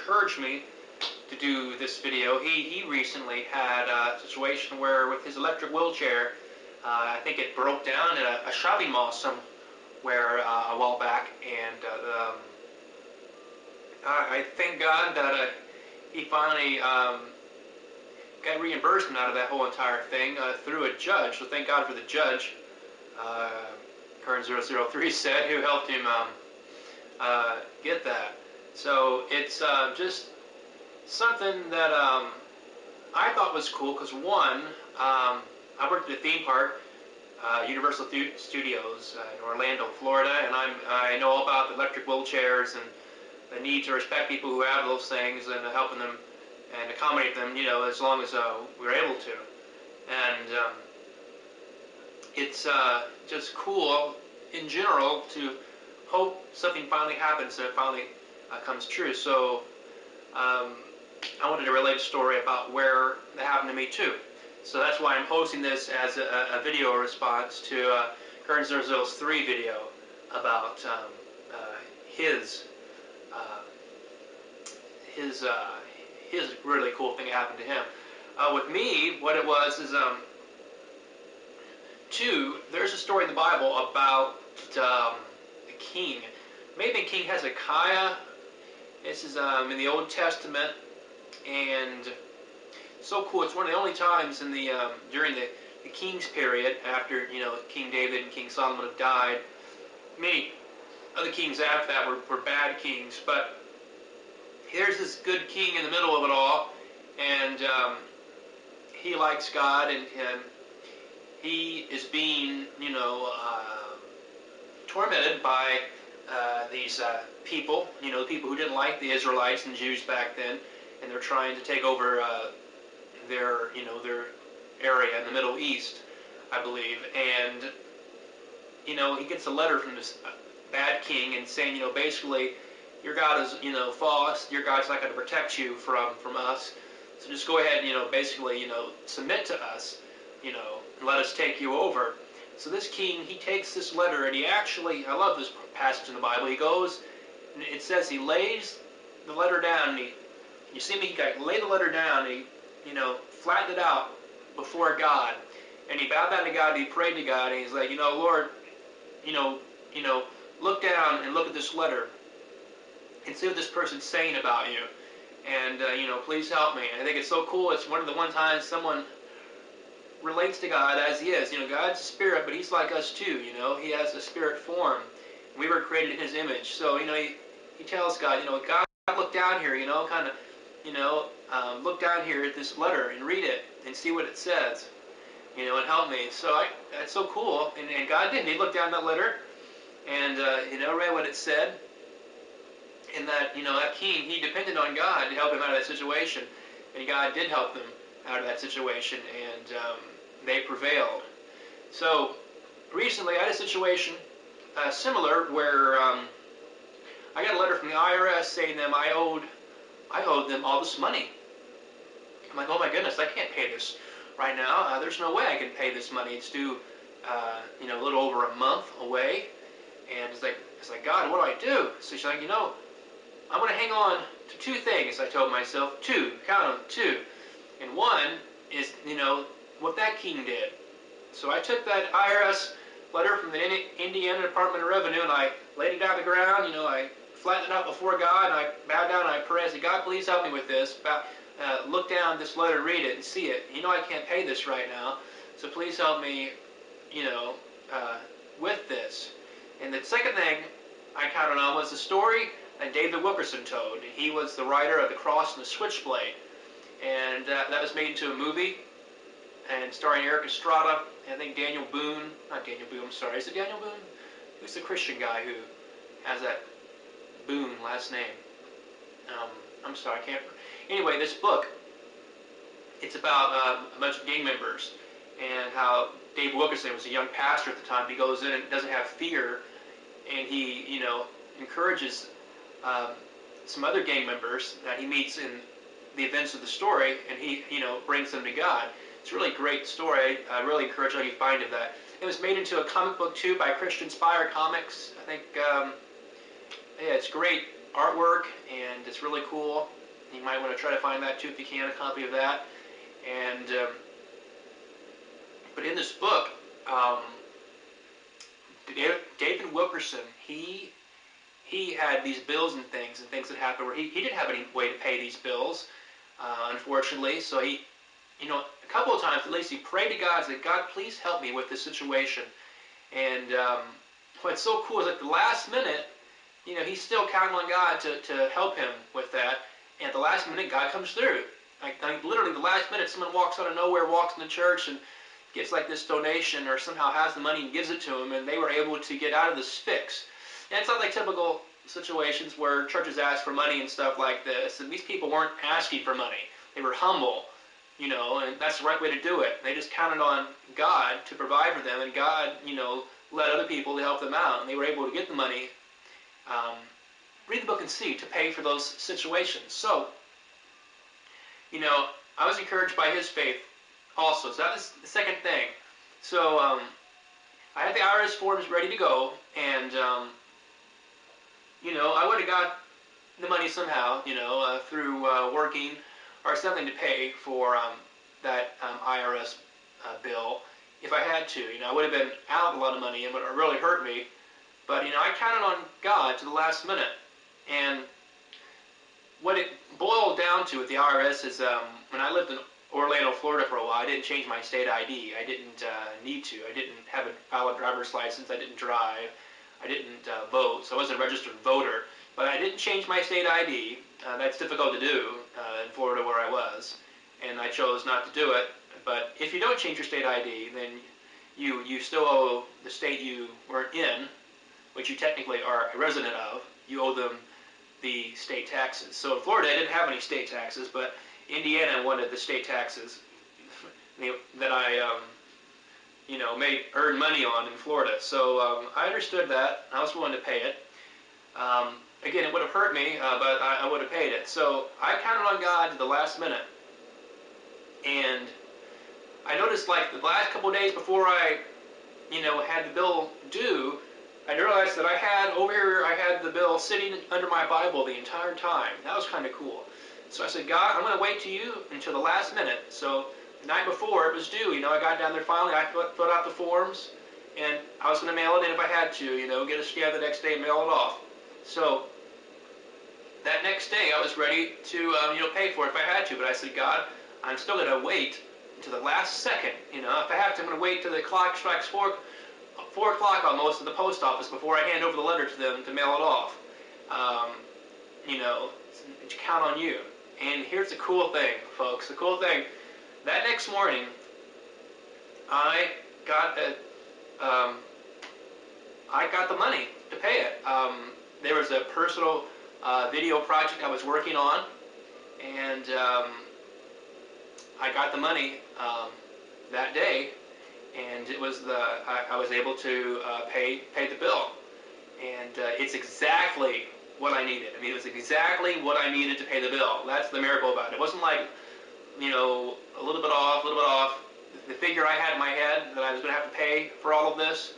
encouraged me to do this video. He recently had a situation where with his electric wheelchair, I think it broke down at a shopping mall somewhere a while back, and I thank God that he finally got reimbursement out of that whole entire thing through a judge. So thank God for the judge, Current 003 said, who helped him get that. So it's just something that I thought was cool because, one, I worked at a theme park, Universal Studios in Orlando, Florida, and I know all about the electric wheelchairs and the need to respect people who have those things and helping them and accommodate them, you know, as long as we're able to. And it's just cool in general to hope something finally happens and it finally comes true. So I wanted to relate a story about where that happened to me too. So that's why I'm posting this as a video response to Current 003 video about his really cool thing that happened to him. With me, what it was is, there's a story in the Bible about a king. Maybe King Hezekiah. This is in the Old Testament, and so cool. It's one of the only times in the during the King's period, after King David and King Solomon have died. Many other kings after that were bad kings, but here's this good king in the middle of it all, and he likes God, and he is being, tormented by these people, the people who didn't like the Israelites and Jews back then, and they're trying to take over their area in the Middle East, I believe. And he gets a letter from this bad king and saying, basically, your God is, false. Your God's not going to protect you from us. So just go ahead and, basically, submit to us, and let us take you over. So this king, he takes this letter, and he actually, I love this passage in the Bible. He goes, and it says he lays the letter down, and you see me, he laid the letter down, and he, flattened it out before God, and he bowed down to God, and he prayed to God, and he's like, Lord, look down and look at this letter and see what this person's saying about you, and please help me. And I think it's so cool. It's one of the one times someone relates to God as he is. God's a spirit, but he's like us too. He has a spirit form. We were created in his image. So he tells God, God, look down here, look down here at this letter and read it and see what it says, and help me. So that's so cool. And God did. He looked down that letter and read what it said. And that that king, he depended on God to help him out of that situation, and God did help them out of that situation, and they prevailed. So recently I had a situation similar where I got a letter from the I.R.S. saying that I owed them all this money. I'm like, oh my goodness, I can't pay this right now. There's no way I can pay this money. It's due a little over a month away, and it's like God, what do I do? So she's like, I'm going to hang on to two things, I told myself. Two. Count them. Two. And one is, what that king did. So I took that I.R.S. letter from the Indiana Department of Revenue, and I laid it down on the ground. I flattened it out before God, and I bowed down and I prayed. I said, God, please help me with this. Look down this letter, read it, and see it. I can't pay this right now, so please help me, with this. And the second thing I counted on was the story that David Wilkerson told. He was the writer of The Cross and the Switchblade, and that was made into a movie, and starring Eric Estrada, and I think Daniel Boone, not Daniel Boone, I'm sorry, is it Daniel Boone? Who's the Christian guy who has that Boone last name? I'm sorry, I can't. Anyway, this book, it's about a bunch of gang members, and how Dave Wilkerson was a young pastor at the time. He goes in and doesn't have fear, and he, encourages some other gang members that he meets in the events of the story, and he, brings them to God. It's a really great story. I really encourage all you find of that. It was made into a comic book too by Christian Spire Comics. I think, yeah, it's great artwork, and it's really cool. You might want to try to find that too if you can, a copy of that. And but in this book, um, David Wilkerson, he had these bills and things that happened where he didn't have any way to pay these bills, unfortunately. So he, a couple of times at least, he prayed to God, said, God, please help me with this situation. And what's so cool is at the last minute, he's still counting on God to help him with that. And at the last minute, God comes through. Like literally the last minute, someone walks out of nowhere, walks in the church, and gets like this donation, or somehow has the money and gives it to him, and they were able to get out of this fix. And it's not like typical situations where churches ask for money and stuff like this. And these people weren't asking for money. They were humble, and that's the right way to do it. They just counted on God to provide for them, and God, led other people to help them out, and they were able to get the money. Read the book and see, to pay for those situations. So, I was encouraged by his faith also. So that was the second thing. So I had the i.r.s. forms ready to go, and I would have got the money somehow, through working or something to pay for that i.r.s. bill if I had to. I would have been out a lot of money and it would have really hurt me. But, I counted on God to the last minute. And what it boiled down to with the i.r.s. is when I lived in Orlando, Florida for a while, I didn't change my state ID. I didn't need to. I didn't have a valid driver's license. I didn't drive. I didn't vote, so I wasn't a registered voter. But I didn't change my state ID. That's difficult to do in Florida where I was, and I chose not to do it. But if you don't change your state ID, then you still owe the state you were in, which you technically are a resident of. You owe them the state taxes. So in Florida, I didn't have any state taxes, but Indiana wanted the state taxes that I earned money on in Florida. So I understood that. I was willing to pay it. Again, it would have hurt me, but I would have paid it. So I counted on God to the last minute. And I noticed, like, the last couple of days before I, had the bill due, I realized that I had the bill sitting under my Bible the entire time. That was kind of cool. So I said, God, I'm going to wait to you until the last minute. So the night before it was due, I got down there finally, I filled out the forms, and I was going to mail it in if I had to, get a scan the next day and mail it off. So that next day I was ready to, pay for it if I had to, but I said, God, I'm still going to wait until the last second. If I have to, I'm going to wait till the clock strikes 4 o'clock almost at the post office before I hand over the letter to them to mail it off. To count on you. And here's the cool thing, folks. The cool thing, that next morning, I got the money to pay it. There was a personal video project I was working on, and I got the money that day, and it was I was able to pay the bill, and it's exactly what I needed. I mean, it was exactly what I needed to pay the bill. That's the miracle about it. It wasn't like, a little bit off, The figure I had in my head that I was going to have to pay for all of this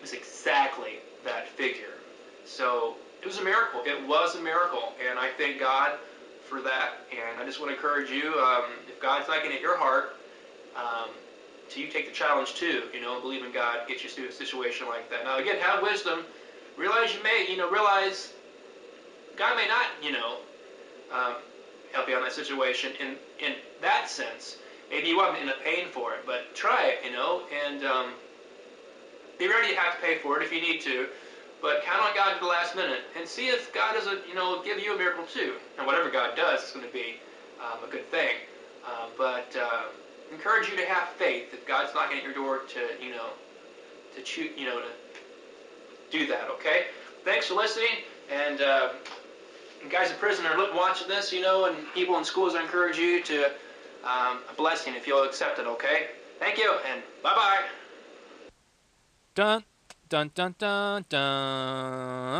was exactly that figure. So it was a miracle. It was a miracle, and I thank God for that. And I just want to encourage you, if God's not getting at your heart, so you take the challenge too, believe in God, get you through a situation like that. Now again, have wisdom. Realize realize God may not, help you on that situation in that sense. Maybe you won't end up paying for it, but try it, and be ready to have to pay for it if you need to. But count on God to the last minute and see if God doesn't, give you a miracle too. And whatever God does is going to be a good thing. But encourage you to have faith if God's knocking at your door to choose, to do that. Okay. Thanks for listening. And guys in prison are watching this, and people in schools, I encourage you to a blessing if you'll accept it. Okay. Thank you, and bye bye. Dun dun dun dun dun.